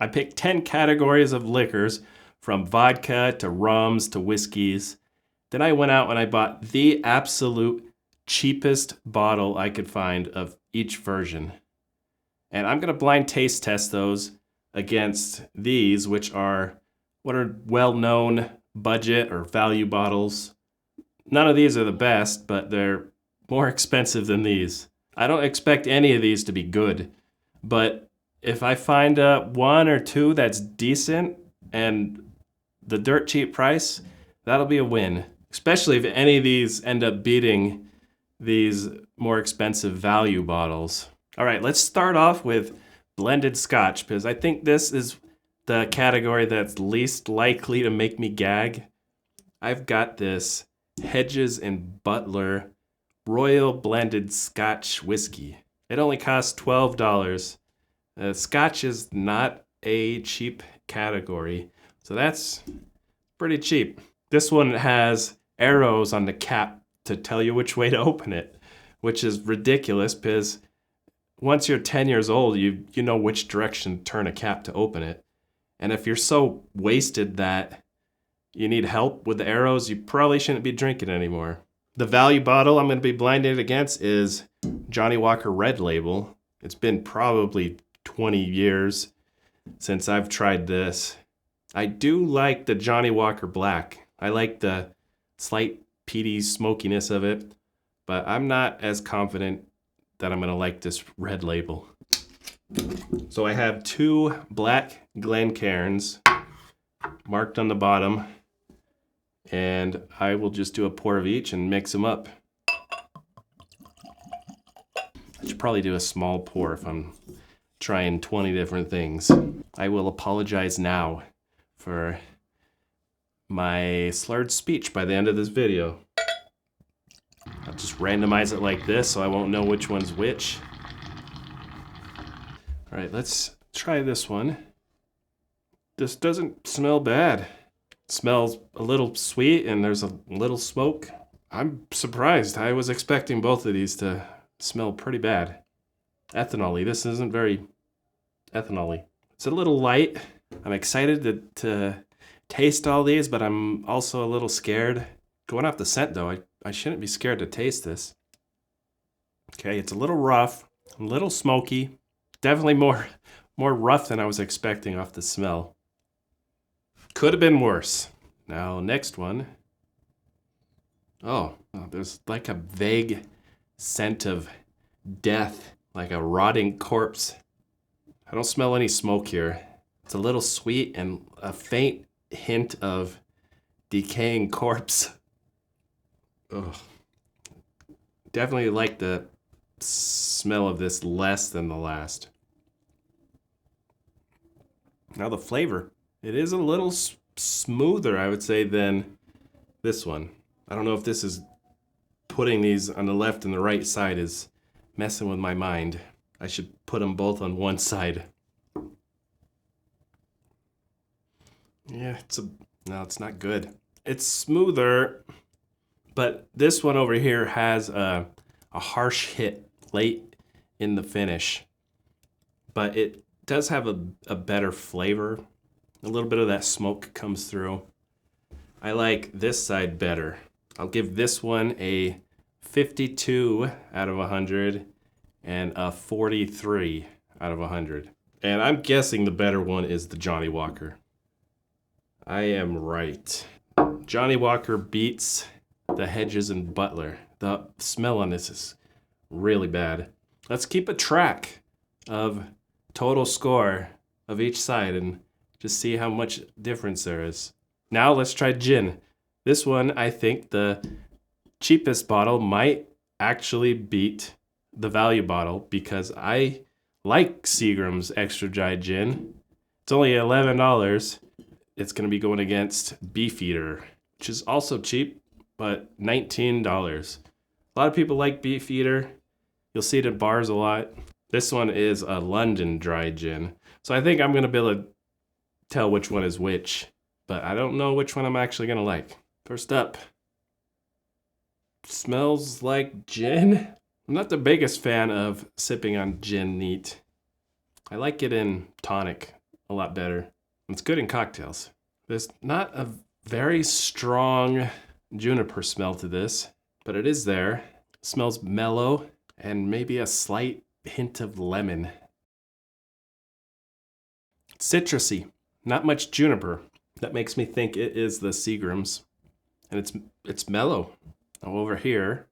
I picked 10 categories of liquors, from vodka to rums to whiskeys. Then I went out and I bought the absolute cheapest bottle I could find of each version. And I'm going to blind taste test those against these, which are what are well-known budget or value bottles. None of these are the best, but they're more expensive than these. I don't expect any of these to be good, but if I find one or two that's decent and the dirt cheap price, that'll be a win. Especially if any of these end up beating these more expensive value bottles. All right, let's start off with blended Scotch, because I think this is the category that's least likely to make me gag. I've got this Hedges and Butler Royal Blended Scotch Whiskey. It only costs $12. Scotch is not a cheap category, so that's pretty cheap. This one has arrows on the cap to tell you which way to open it, which is ridiculous because once you're 10 years old, you know which direction to turn a cap to open it. And if you're so wasted that you need help with the arrows, you probably shouldn't be drinking anymore. The value bottle I'm going to be blinded against is Johnnie Walker Red Label. It's been probably 20 years since I've tried this. I do like the Johnnie Walker Black. I like the slight peaty smokiness of it, but I'm not as confident that I'm going to like this Red Label. So I have 2 black Glencairns marked on the bottom, and I will just do a pour of each and mix them up. I should probably do a small pour if I'm trying 20 different things. I will apologize now for my slurred speech by the end of this video. I'll just randomize it like this so I won't know which one's which. All right, let's try this one. This doesn't smell bad. It smells a little sweet and there's a little smoke. I'm surprised. I was expecting both of these to smell pretty bad. Ethanol-y. This isn't very ethanol-y. It's a little light. I'm excited to taste all these, but I'm also a little scared. Going off the scent though, I shouldn't be scared to taste this. Okay, it's a little rough, a little smoky. Definitely more rough than I was expecting off the smell. Could have been worse. Now, next one. Oh, there's like a vague scent of death, like a rotting corpse. I don't smell any smoke here. It's a little sweet and a faint hint of decaying corpse. Ugh. Definitely like the smell of this less than the last. Now the flavor. It is a little smoother, I would say, than this one. I don't know if this is putting these on the left and the right side is messing with my mind. I should put them both on one side. Yeah, no, it's not good. It's smoother, but this one over here has a harsh hit late in the finish. But it does have a better flavor. A little bit of that smoke comes through. I like this side better. I'll give this one a 52 out of 100 and a 43 out of 100. And I'm guessing the better one is the Johnnie Walker. I am right. Johnnie Walker beats the Hedges and Butler. The smell on this is really bad. Let's keep a track of total score of each side and just see how much difference there is. Now let's try gin. This one, I think the cheapest bottle might actually beat the value bottle because I like Seagram's Extra Dry Gin. It's only $11. It's going to be going against Beefeater, which is also cheap, but $19. A lot of people like Beefeater. You'll see it at bars a lot. This one is a London Dry Gin. So I think I'm going to be able to tell which one is which, but I don't know which one I'm actually going to like. First up, smells like gin. I'm not the biggest fan of sipping on gin neat. I like it in tonic a lot better. It's good in cocktails. There's not a very strong juniper smell to this, but it is there. It smells mellow and maybe a slight hint of lemon. Citrusy, not much juniper. That makes me think it is the Seagrams. And it's mellow. Now over here,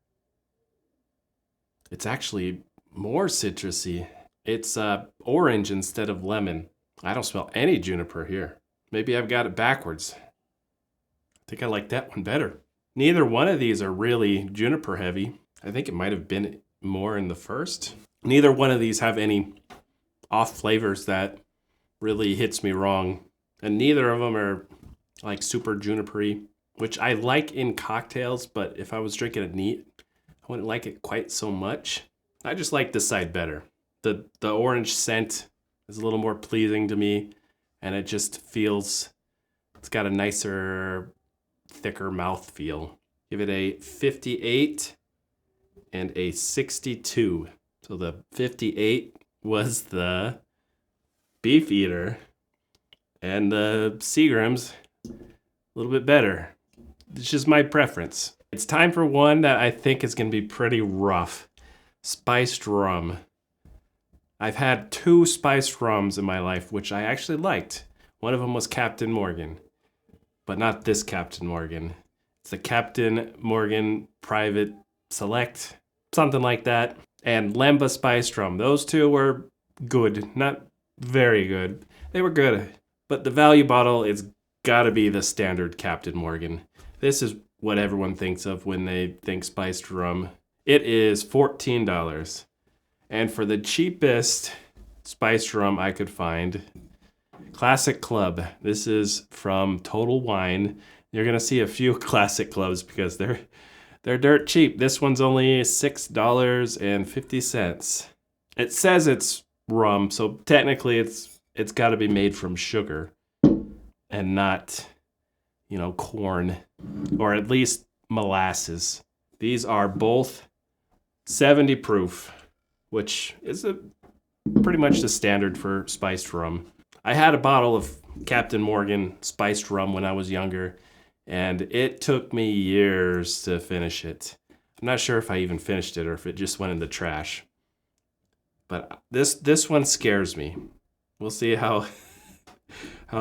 it's actually more citrusy. It's orange instead of lemon. I don't smell any juniper here. Maybe I've got it backwards. I think I like that one better. Neither one of these are really juniper heavy. I think it might have been more in the first. Neither one of these have any off flavors that really hits me wrong. And neither of them are like super junipery, which I like in cocktails, but if I was drinking it neat, I wouldn't like it quite so much. I just like this side better. The orange scent is a little more pleasing to me, and it just feels, it's got a nicer, thicker mouthfeel. Give it a 58 and a 62. So the 58 was the Beefeater, and the Seagrams a little bit better. It's just my preference. It's time for one that I think is going to be pretty rough. Spiced rum. I've had 2 spiced rums in my life, which I actually liked. One of them was Captain Morgan, but not this Captain Morgan. It's the Captain Morgan Private Select, something like that. And Lemba spiced rum. Those 2 were good, not very good. They were good, but the value bottle is gotta be the standard Captain Morgan. This is what everyone thinks of when they think spiced rum. It is $14. And for the cheapest spiced rum I could find, Classic Club. This is from Total Wine. You're gonna see a few Classic Clubs because they're dirt cheap. This one's only $6.50. It says it's rum, so technically it's got to be made from sugar and not, corn, or at least molasses. These are both 70 proof, which is pretty much the standard for spiced rum. I had a bottle of Captain Morgan spiced rum when I was younger, and it took me years to finish it. I'm not sure if I even finished it or if it just went in the trash. But this one scares me. We'll see how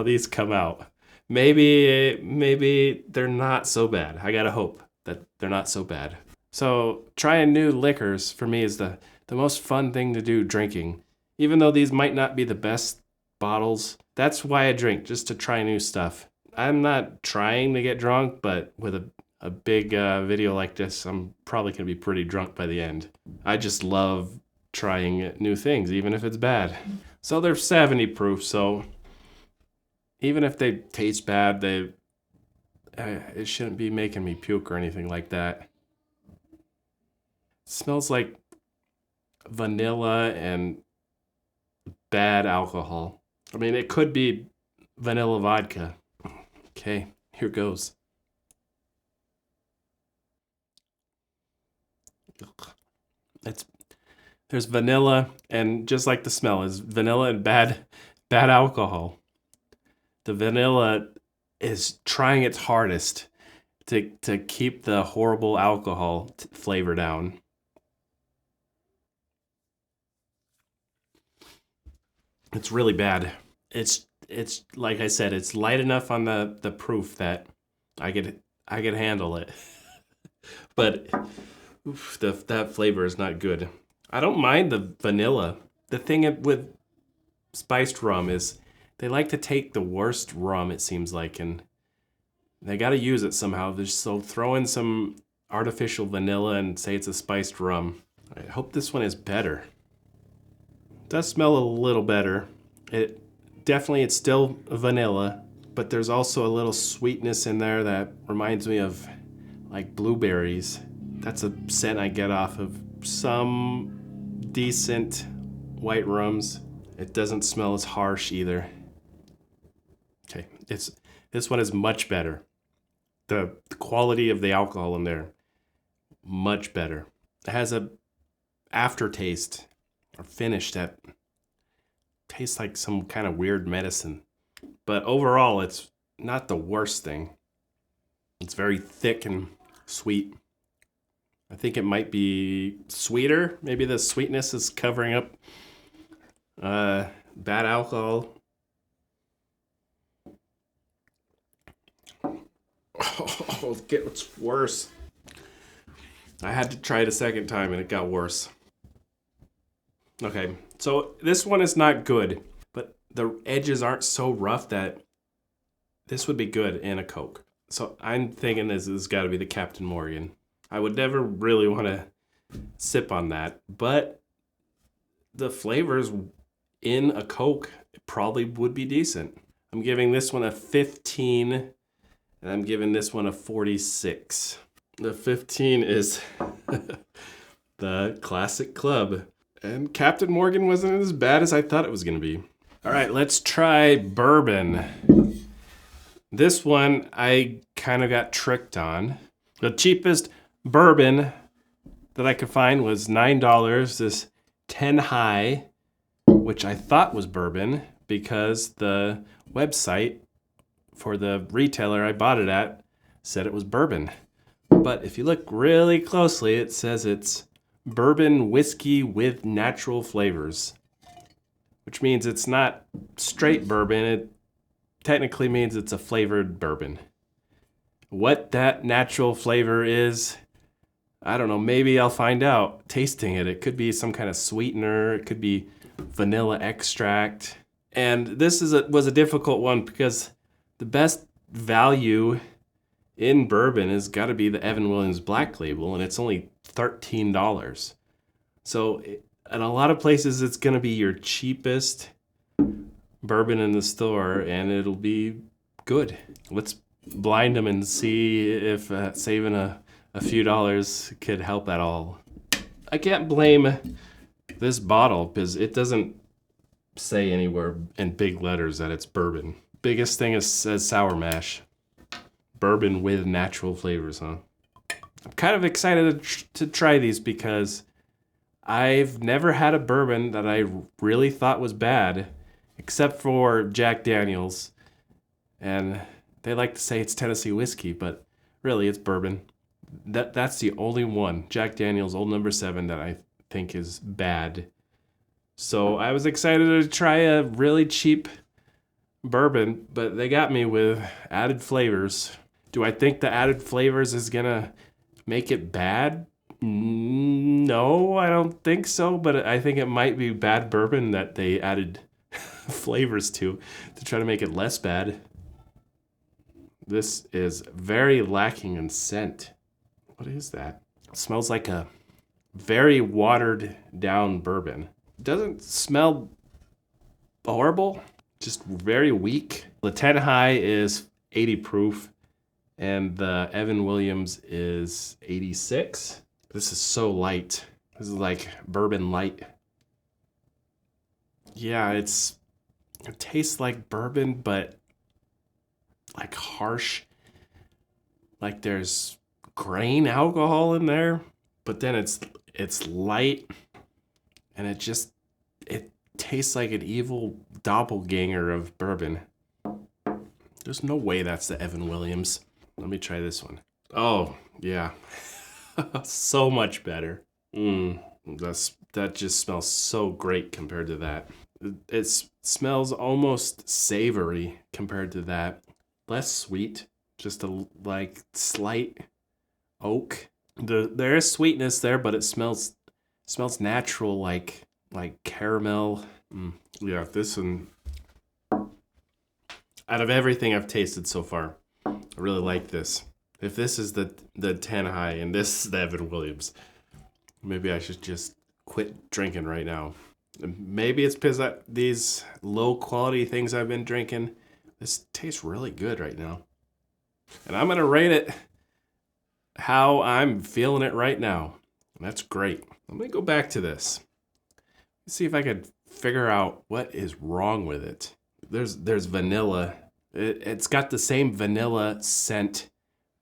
these come out. Maybe they're not so bad. I gotta hope that they're not so bad. So trying new liquors for me is the most fun thing to do drinking. Even though these might not be the best bottles, that's why I drink, just to try new stuff. I'm not trying to get drunk, but with a big video like this, I'm probably gonna be pretty drunk by the end. I just love trying new things, even if it's bad. So they're 70 proof, so even if they taste bad, it shouldn't be making me puke or anything like that. It smells like vanilla and bad alcohol. I mean, it could be vanilla vodka. Okay, here goes. There's vanilla, and just like the smell is vanilla and bad alcohol. The vanilla is trying its hardest to keep the horrible alcohol flavor down. It's really bad. It's like I said, it's light enough on the proof that I could handle it. But oof, that flavor is not good. I don't mind the vanilla. The thing with spiced rum is they like to take the worst rum, it seems like, and they got to use it somehow. So throw in some artificial vanilla and say it's a spiced rum. I hope this one is better. It does smell a little better. It's still vanilla, but there's also a little sweetness in there that reminds me of like blueberries. That's a scent I get off of some decent white rums. It doesn't smell as harsh either. Okay, this one is much better. The quality of the alcohol in there, much better. It has a aftertaste or finish that tastes like some kind of weird medicine. But overall, it's not the worst thing. It's very thick and sweet. I think it might be sweeter. Maybe the sweetness is covering up bad alcohol. Oh, it gets worse. I had to try it a second time and it got worse. Okay, so this one is not good, but the edges aren't so rough that this would be good in a Coke. So I'm thinking this has got to be the Captain Morgan. I would never really want to sip on that, but the flavors in a Coke probably would be decent. I'm giving this one a 15, and I'm giving this one a 46. The 15 is the Classic Club. And Captain Morgan wasn't as bad as I thought it was going to be. All right, let's try bourbon. This one I kind of got tricked on. The cheapest bourbon that I could find was $9. This 10 High, which I thought was bourbon because the website for the retailer I bought it at said it was bourbon. But if you look really closely, it says it's bourbon whiskey with natural flavors, which means it's not straight bourbon. It technically means it's a flavored bourbon. What that natural flavor is, I don't know. Maybe I'll find out tasting it. It could be some kind of sweetener. It could be vanilla extract. And this was a difficult one because the best value in bourbon has got to be the Evan Williams Black Label, and it's only $13. So in a lot of places, it's going to be your cheapest bourbon in the store, and it'll be good. Let's blind them and see if saving a few dollars could help at all. I can't blame this bottle because it doesn't say anywhere in big letters that it's bourbon. Biggest thing is says sour mash. Bourbon with natural flavors, huh? I'm kind of excited to try these because I've never had a bourbon that I really thought was bad, except for Jack Daniel's. And they like to say it's Tennessee whiskey, but really it's bourbon. That's the only one, Jack Daniel's Old No. 7, that I think is bad. So I was excited to try a really cheap bourbon, but they got me with added flavors. Do I think the added flavors is gonna make it bad? No, I don't think so, but I think it might be bad bourbon that they added flavors to try to make it less bad. This is very lacking in scent. What is that? It smells like a very watered down bourbon. It doesn't smell horrible, just very weak. The 10 High is 80 proof, and the Evan Williams is 86. This is so light. This is like bourbon light. Yeah, it tastes like bourbon, but like harsh. Like there's grain alcohol in there, but then it's light, and it tastes like an evil doppelganger of bourbon. There's no way that's the Evan Williams. Let me try this one. Oh, yeah. So much better. That just smells so great compared to that. It smells almost savory compared to that. Less sweet, just a like slight oak. There is sweetness there, but it smells natural, like caramel. Yeah, this one, out of everything I've tasted so far, I really like this. If this is the 10 High and this is the Evan Williams, maybe I should just quit drinking right now. Maybe it's because these low quality things I've been drinking, this tastes really good right now. And I'm going to rate it how I'm feeling it right now. And that's great. Let me go back to this. Let's see if I could figure out what is wrong with it. There's vanilla. It's got the same vanilla scent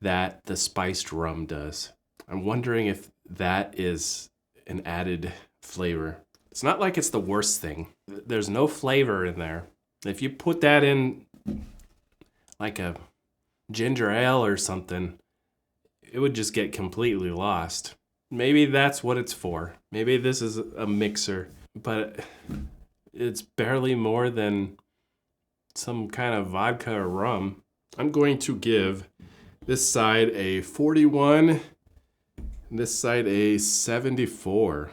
that the spiced rum does. I'm wondering if that is an added flavor. It's not like it's the worst thing. There's no flavor in there. If you put that in like a ginger ale or something, it would just get completely lost. Maybe that's what it's for. Maybe this is a mixer, but it's barely more than some kind of vodka or rum. I'm going to give this side a 41, and this side a 74.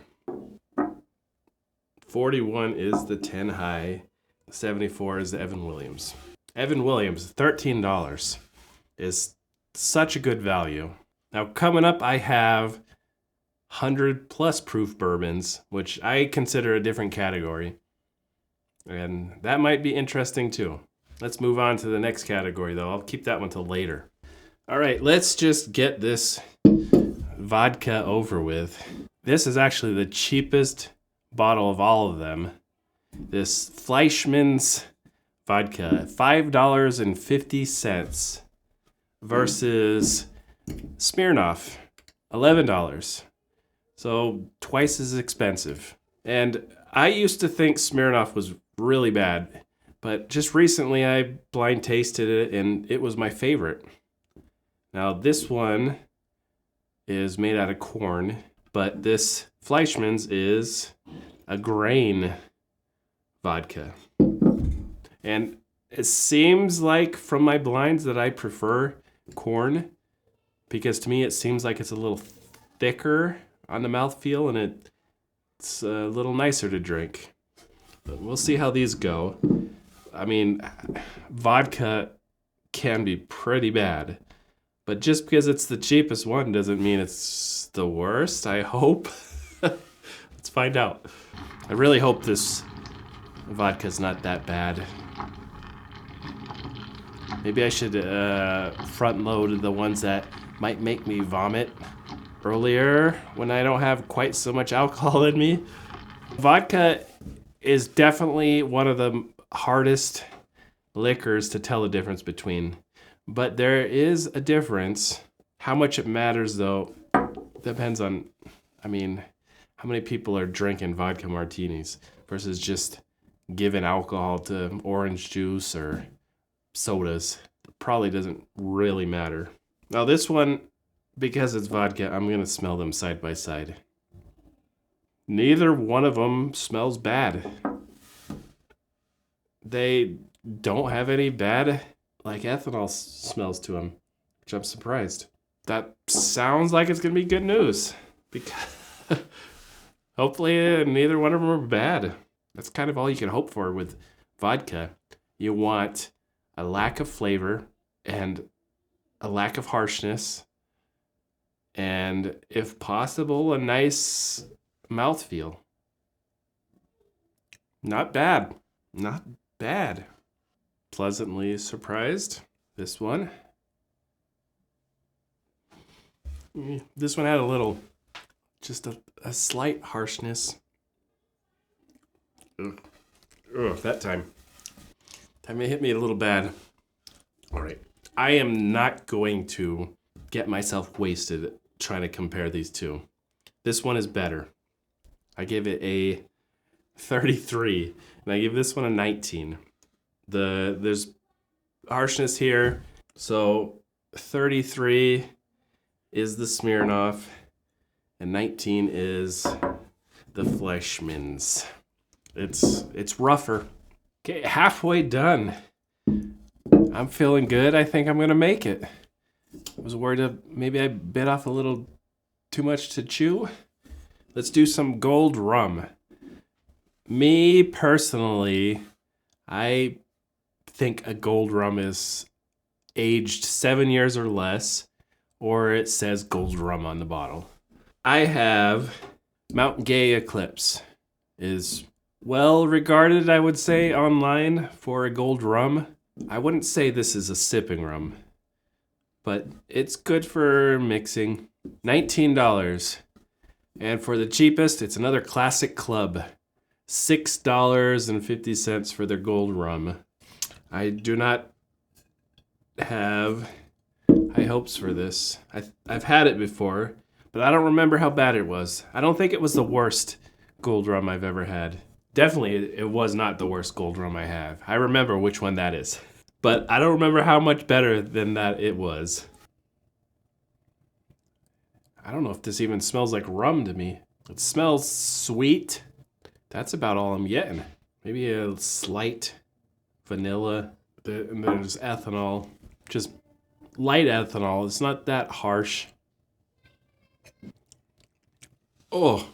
41 is the 10 high, 74 is the Evan Williams. Evan Williams, $13 is such a good value. Now coming up, I have 100 plus proof bourbons, which I consider a different category. And that might be interesting too. Let's move on to the next category though. I'll keep that one till later. All right, let's just get this vodka over with. This is actually the cheapest bottle of all of them. This Fleischmann's vodka, $5.50 versus Smirnoff, $11. So twice as expensive. And I used to think Smirnoff was really bad, but just recently I blind tasted it and it was my favorite. Now this one is made out of corn, but this Fleischmann's is a grain vodka. And it seems like from my blinds that I prefer corn, because to me it seems like it's a little thicker on the mouthfeel and it's a little nicer to drink. But we'll see how these go. I mean, vodka can be pretty bad, but just because it's the cheapest one doesn't mean it's the worst, I hope. Let's find out. I really hope this vodka's not that bad. Maybe I should front load the ones that might make me vomit earlier when I don't have quite so much alcohol in me. Vodka is definitely one of the hardest liquors to tell the difference between. But there is a difference. How much it matters though depends on, how many people are drinking vodka martinis versus just giving alcohol to orange juice or sodas. It probably doesn't really matter. Now this one, because it's vodka, I'm gonna smell them side by side. Neither one of them smells bad. They don't have any bad ethanol smells to them, which I'm surprised. That sounds like it's gonna be good news, because hopefully neither one of them are bad. That's kind of all you can hope for with vodka. You want a lack of flavor and a lack of harshness, and if possible, a nice mouthfeel. Not bad. Not bad. Pleasantly surprised. This one. This one had a little, just a slight harshness. Ugh, that time it hit me a little bad. All right. I am not going to get myself wasted trying to compare these two. This one is better. I gave it a 33, and I give this one a 19. There's harshness here, so 33 is the Smirnoff, and 19 is the Fleischmann's. It's rougher. Okay, halfway done. I'm feeling good. I think I'm gonna make it. I was worried maybe I bit off a little too much to chew. Let's do some gold rum. Me personally, I think a gold rum is aged 7 years or less, or it says gold rum on the bottle. I have Mount Gay Eclipse. Is well regarded, I would say, online for a gold rum. I wouldn't say this is a sipping rum, but it's good for mixing. $19. And for the cheapest, it's another Classic Club. $6.50 for their gold rum. I do not have high hopes for this. I've had it before, but I don't remember how bad it was. I don't think it was the worst gold rum I've ever had. Definitely, it was not the worst gold rum I have. I remember which one that is. But I don't remember how much better than that it was. I don't know if this even smells like rum to me. It smells sweet. That's about all I'm getting. Maybe a slight vanilla. And there's ethanol. Just light ethanol. It's not that harsh. Oh.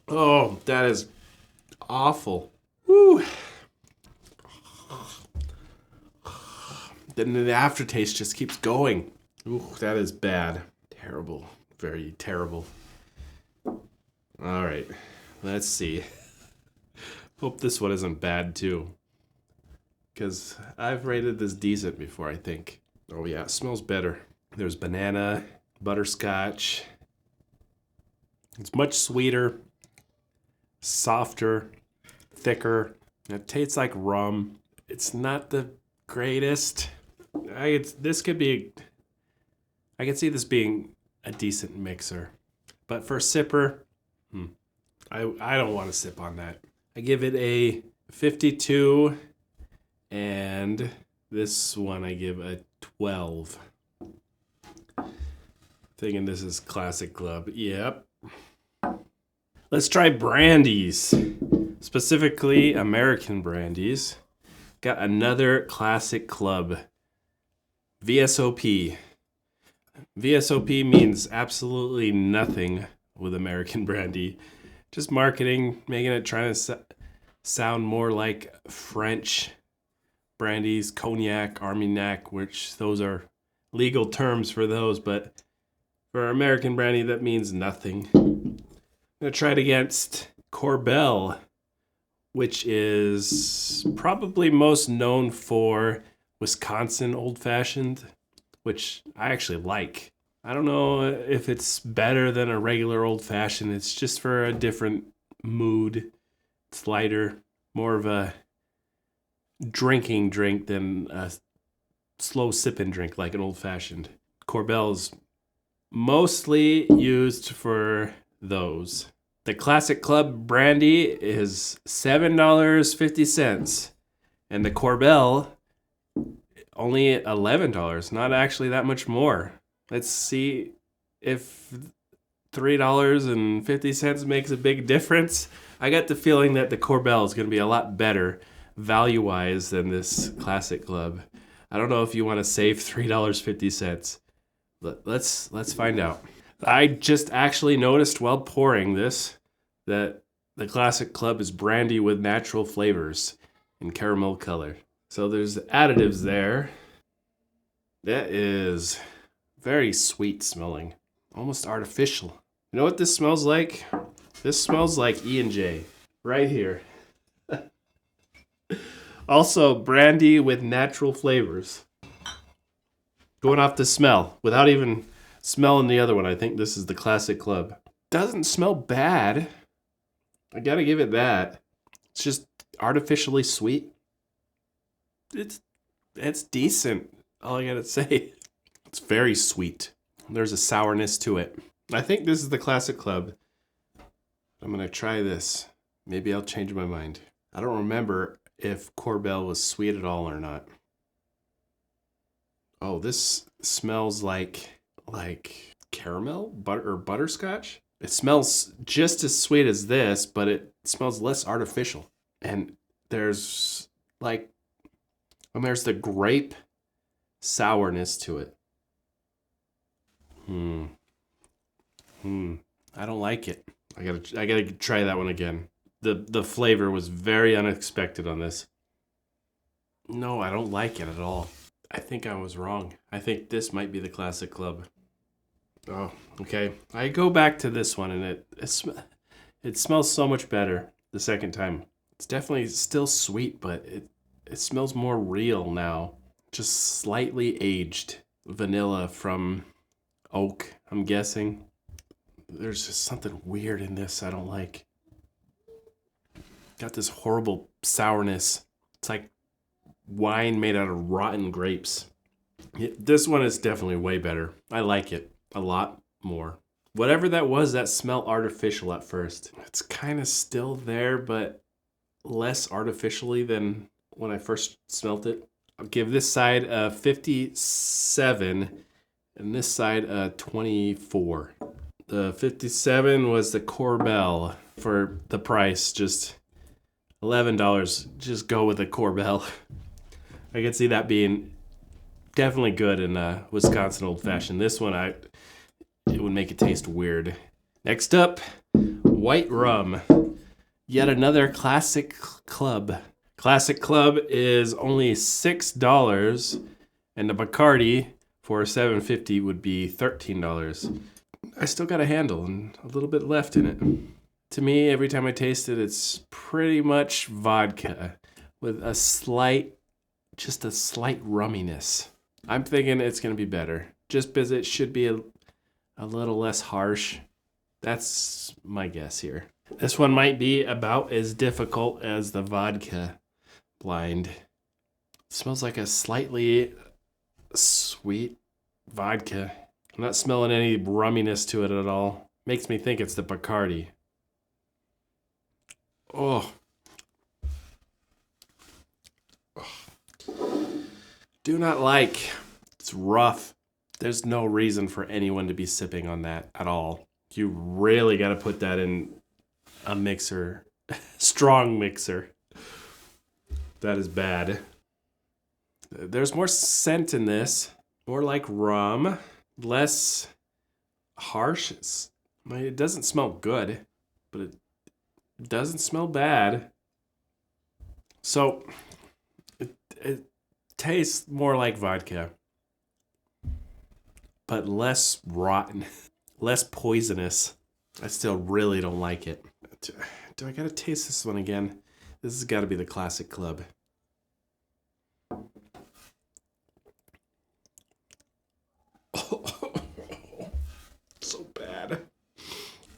Oh, that is awful. Woo. Then the aftertaste just keeps going. Ooh, that is bad. Terrible. Very terrible. All right. Let's see. Hope this one isn't bad too. Because I've rated this decent before, I think. Oh yeah, it smells better. There's banana, butterscotch. It's much sweeter, softer, thicker. It tastes like rum. It's not the greatest. I could see this being a decent mixer. But for a sipper, I don't want to sip on that. I give it a 52, and this one I give a 12. Thinking this is Classic Club. Yep. Let's try brandies. Specifically, American brandies. Got another Classic Club. VSOP. VSOP means absolutely nothing with American brandy. Just marketing, making it, trying to sound more like French brandies, cognac, armagnac, which those are legal terms for those, but for American brandy, that means nothing. I'm going to try it against Korbel, which is probably most known for Wisconsin Old Fashioned, which I actually like. I don't know if it's better than a regular Old Fashioned. It's just for a different mood. It's lighter, more of a drinking drink than a slow sipping drink like an Old Fashioned. Korbel's mostly used for those. The Classic Club brandy is $7.50, and the Korbel only $11. Not actually that much more. Let's see if $3.50 makes a big difference. I got the feeling that the Korbel is going to be a lot better value-wise than this Classic Club. I don't know if you want to save $3.50. Let's find out. I just actually noticed while pouring this that the Classic Club is brandy with natural flavors in caramel color. So there's additives there. That is very sweet smelling, almost artificial. You know what this smells like? This smells like E&J right here. Also, brandy with natural flavors. Going off the smell, without even smelling the other one, I think this is the Classic Club. Doesn't smell bad. I gotta give it that. It's just artificially sweet. It's decent. All I gotta say. It's very sweet. There's a sourness to it. I think this is the Classic Club. I'm gonna try this. Maybe I'll change my mind. I don't remember if Korbel was sweet at all or not. Oh, this smells like caramel or butterscotch. It smells just as sweet as this, but it smells less artificial. And there's there's the grape sourness to it. I don't like it. I gotta try that one again. The flavor was very unexpected on this. No, I don't like it at all. I think I was wrong. I think this might be the Classic Club. Oh, okay. I go back to this one, and it smells so much better the second time. It's definitely still sweet, but it smells more real now. Just slightly aged vanilla from oak, I'm guessing. There's just something weird in this I don't like. Got this horrible sourness. It's like wine made out of rotten grapes. This one is definitely way better. I like it a lot more. Whatever that was, that smelled artificial at first. It's kind of still there, but less artificially than when I first smelt it. I'll give this side a 57 and this side a 24. The 57 was the Korbel for the price, just $11. Just go with the Korbel. I could see that being definitely good in Wisconsin Old Fashioned. This one, it would make it taste weird. Next up, white rum. Yet another classic club. Classic club is only $6, and the Bacardi for $7.50 would be $13. I still got a handle and a little bit left in it. To me, every time I taste it, it's pretty much vodka with just a slight rumminess. I'm thinking it's gonna be better, just because it should be a little less harsh. That's my guess here. This one might be about as difficult as the vodka blind. It smells like a slightly sweet vodka. I'm not smelling any rumminess to it at all. Makes me think it's the Bacardi. Oh. Do not like. It's rough. There's no reason for anyone to be sipping on that at all. You really got to put that in a mixer, strong mixer. That is bad. There's more scent in this, more like rum, less harsh. It doesn't smell good, but it doesn't smell bad. So it tastes more like vodka, but less rotten, less poisonous. I still really don't like it. Do I gotta taste this one again? This has got to be the classic club. Oh, so bad.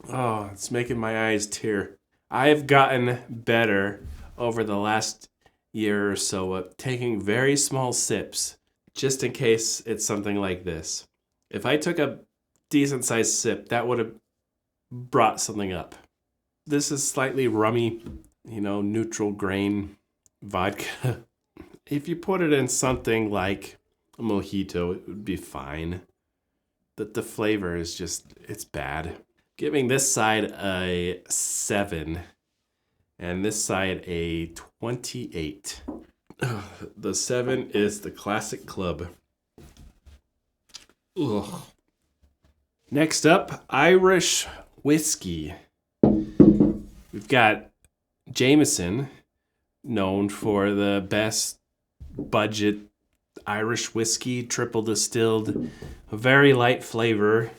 Oh, it's making my eyes tear. I've gotten better over the last year or so at taking very small sips, just in case it's something like this. If I took a decent sized sip, that would have brought something up. This is slightly rummy, neutral grain vodka. If you put it in something like a mojito, it would be fine. But the flavor is it's bad. Giving this side a 7 and this side a 28. The 7 is the classic club. Ugh. Next up, Irish whiskey. We've got Jameson, known for the best budget Irish whiskey, triple distilled, a very light flavor,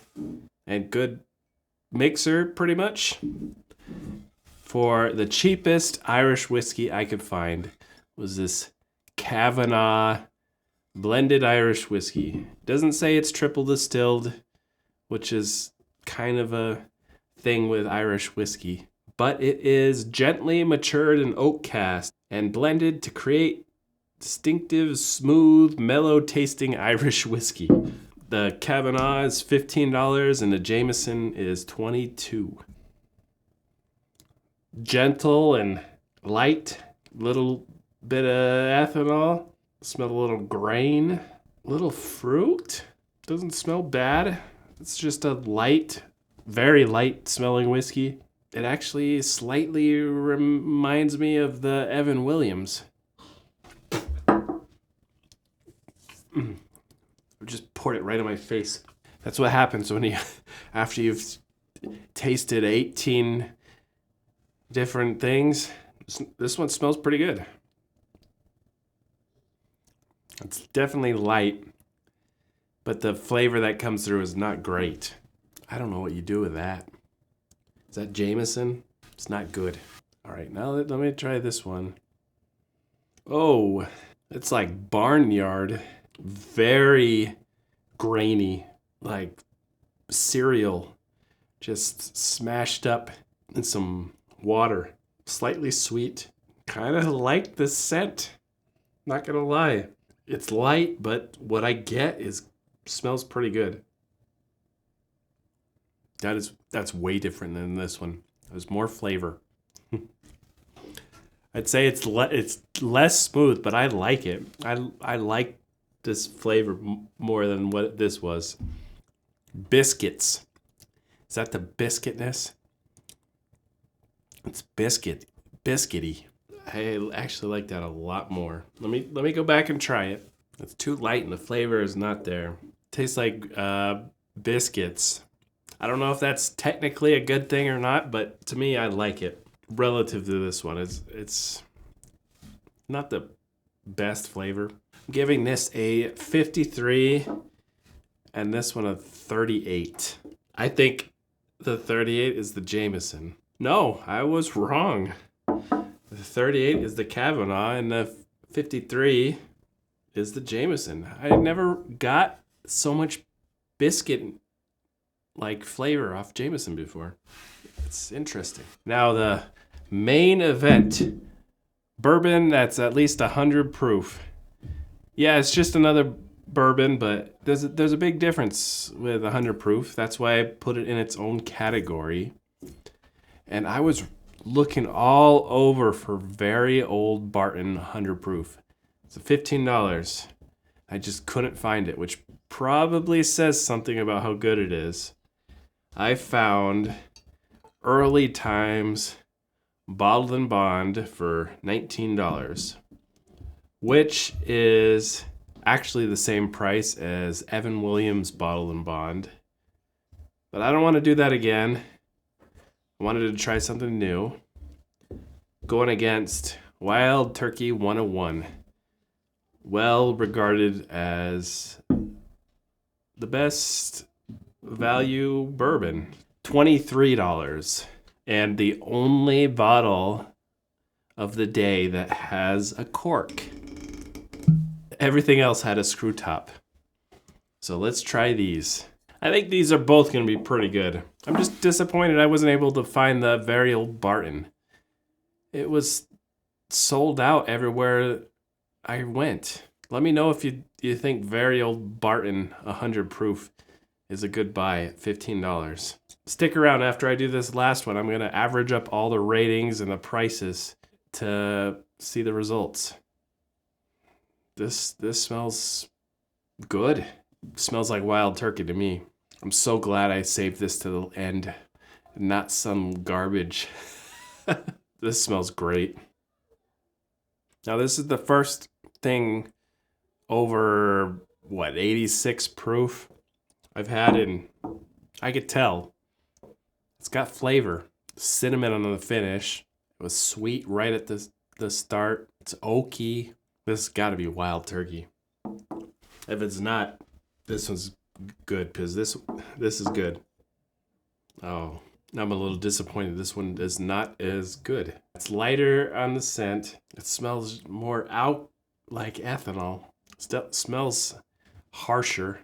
and good mixer, pretty much. For the cheapest Irish whiskey I could find was this Kavanagh blended Irish whiskey. It doesn't say it's triple distilled, which is kind of a thing with Irish whiskey, but it is gently matured in oak cask and blended to create distinctive, smooth, mellow-tasting Irish whiskey. The Kavanagh is $15 and the Jameson is $22. Gentle and light, little bit of ethanol, smell a little grain, little fruit. Doesn't smell bad. It's just a light, very light smelling whiskey. It actually slightly reminds me of the Evan Williams. Just poured it right in my face. That's what happens when after you've tasted 18 different things. This one smells pretty good. It's definitely light, but the flavor that comes through is not great. I don't know what you do with that. Is that Jameson? It's not good. All right, now let me try this one. Oh, it's like barnyard. Very grainy, like cereal, just smashed up in some water. Slightly sweet. Kind of like the scent. Not gonna lie. It's light, but what I get smells pretty good. That's way different than this one. There's more flavor. I'd say it's less smooth, but I like it. I like this flavor more than what this was. Biscuits. Is that the biscuitness? It's biscuity. I actually like that a lot more. Let me go back and try it. It's too light and the flavor is not there. Tastes like biscuits. I don't know if that's technically a good thing or not, but to me, I like it. Relative to this one, it's not the best flavor. I'm giving this a 53 and this one a 38. I think the 38 is the Jameson. No, I was wrong. The 38 is the Kavanagh and the 53 is the Jameson. I never got so much biscuit like flavor off Jameson before. It's interesting. Now the main event, bourbon that's at least 100 proof. Yeah, it's just another bourbon, but there's a big difference with 100 proof. That's why I put it in its own category. And I was looking all over for very old Barton 100 proof. It's $15. I just couldn't find it, which probably says something about how good it is. I found Early Times Bottled and Bond for $19, which is actually the same price as Evan Williams Bottled and Bond. But I don't want to do that again. I wanted to try something new. Going against Wild Turkey 101. Well regarded as the best value bourbon. $23. And the only bottle of the day that has a cork. Everything else had a screw top. So let's try these. I think these are both going to be pretty good. I'm just disappointed I wasn't able to find the very old Barton. It was sold out everywhere I went. Let me know if you think very old Barton 100 proof is a good buy at $15. Stick around after I do this last one. I'm going to average up all the ratings and the prices to see the results. This smells good. It smells like wild turkey to me. I'm so glad I saved this to the end, not some garbage. This smells great. Now this is the first thing over, 86 proof I've had, and I could tell. It's got flavor. Cinnamon on the finish. It was sweet right at the start. It's oaky. This has got to be wild turkey. If it's not, this one's good because this is good. Oh, I'm a little disappointed. This one is not as good. It's lighter on the scent. It smells more out like ethanol. Still smells harsher,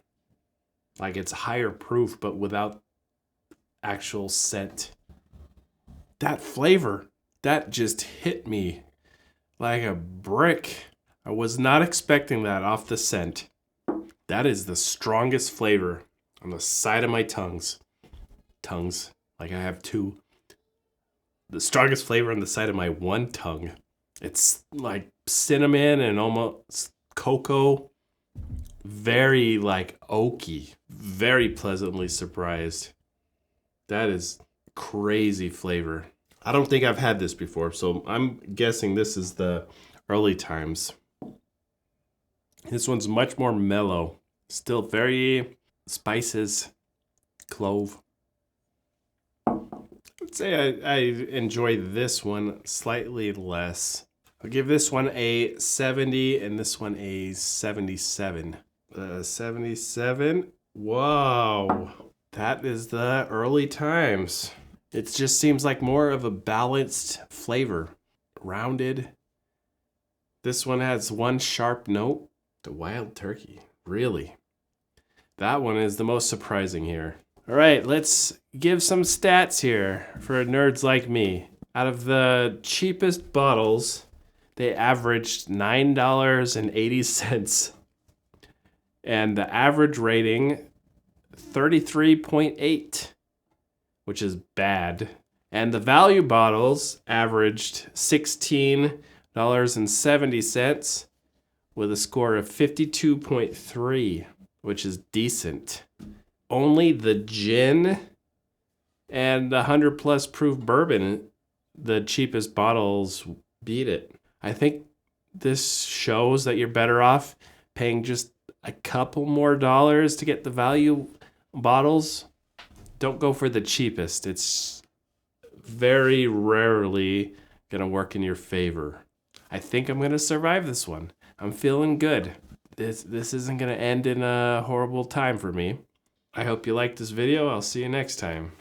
like it's higher proof, but without actual scent. That flavor, that just hit me like a brick. I was not expecting that off the scent. That is the strongest flavor on the side of my tongues, like I have two. The strongest flavor on the side of my one tongue. It's like cinnamon and almost cocoa. Very like oaky. Very pleasantly surprised. That is crazy flavor. I don't think I've had this before, so I'm guessing this is the Early Times. This one's much more mellow. Still very spices, clove. I'd say I enjoy this one slightly less. I'll give this one a 70 and this one a 77. 77. Wow. That is the Early Times. It just seems like more of a balanced flavor. Rounded. This one has one sharp note. The wild turkey. Really? That one is the most surprising here. All right, let's give some stats here for nerds like me. Out of the cheapest bottles, they averaged $9.80. And the average rating, 33.8. which is bad. And the value bottles averaged $16.70 with a score of 52.3, which is decent. Only the gin and the 100 plus proof bourbon, the cheapest bottles, beat it. I think this shows that you're better off paying just a couple more dollars to get the value bottles. Don't go for the cheapest. It's very rarely gonna work in your favor. I think I'm gonna survive this one. I'm feeling good. This isn't gonna end in a horrible time for me. I hope you liked this video. I'll see you next time.